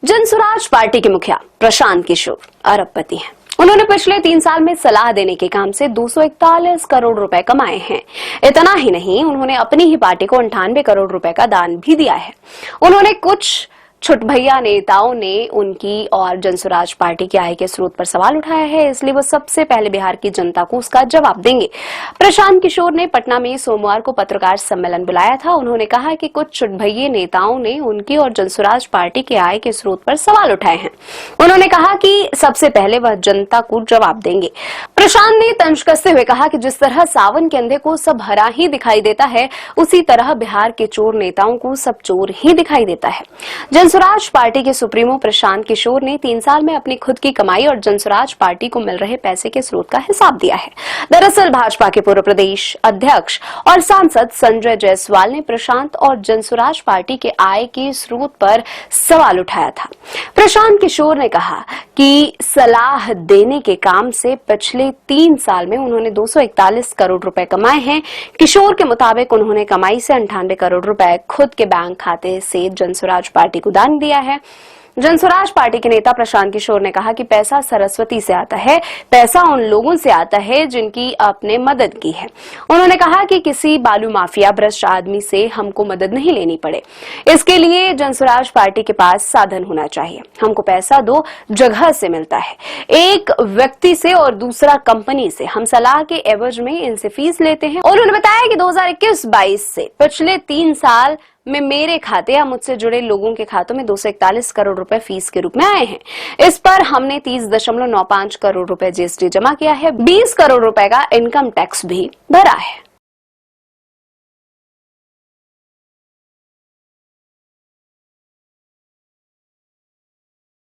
Jan Suraaj party के मुखिया प्रशांत किशोर अरबपति हैं। उन्होंने पिछले 3 साल में सलाह देने के काम से 241 करोड़ रुपए कमाए हैं। इतना ही नहीं, उन्होंने अपनी ही पार्टी को 98 करोड़ रुपए का दान भी दिया है। उन्होंने कुछ छुटभैया नेताओं ने उनकी और जनसुराज पार्टी की आय के स्रोत पर सवाल उठाया है, इसलिए वो सबसे पहले बिहार की जनता को उसका जवाब देंगे। प्रशांत किशोर ने पटना में सोमवार को पत्रकार सम्मेलन बुलाया था। उन्होंने कहा कि कुछ छुटभैया नेताओं ने उनकी और जनसुराज पार्टी के आय के स्रोत पर सवाल उठाए हैं। उन्होंने कहा कि सबसे पहले वह जनता को जवाब देंगे। प्रशांत ने तंज कसते हुए कहा कि जिस तरह सावन के अंधे को सब हरा ही दिखाई देता है, उसी तरह बिहार के चोर नेताओं को सब चोर ही दिखाई देता है। जनसुराज पार्टी के सुप्रीमो प्रशांत किशोर ने 3 साल में अपनी खुद की कमाई और जनसुराज पार्टी को मिल रहे पैसे के स्रोत का हिसाब दिया है। दरअसल भाजपा के पूर्व प्रदेश अध्यक्ष और सांसद संजय जायसवाल ने प्रशांत और जनसुराज पार्टी के आय के स्रोत पर सवाल उठाया था। प्रशांत किशोर ने कहा कि सलाह देने के काम से पिछले 3 साल में उन्होंने 241 करोड़ रुपए कमाए हैं। किशोर के मुताबिक उन्होंने कमाई से 98 करोड़ रुपए खुद के बैंक खाते से जनसुराज पार्टी को दान दिया है। जनसुराज पार्टी के नेता प्रशांत किशोर ने कहा कि पैसा सरस्वती से आता है, पैसा उन लोगों से आता है जिनकी आपने मदद की है। उन्होंने कहा कि किसी बालू माफिया भ्रष्ट आदमी से हमको मदद नहीं लेनी पड़े, इसके लिए जनसुराज पार्टी के पास साधन होना चाहिए। हमको पैसा 2 जगह से मिलता है, एक व्यक्ति से और दूसरा कंपनी से। हम सलाह के एवज में इनसे फीस लेते हैं। और उन्होंने बताया कि 2021-22 से पिछले 3 साल में मेरे खाते या मुझसे जुड़े लोगों के खातों में 241 करोड़ रुपए फीस के रूप में आए हैं। इस पर हमने 30.95 करोड़ रुपए जीएसटी जमा किया है। 20 करोड़ रुपए का इनकम टैक्स भी भरा है।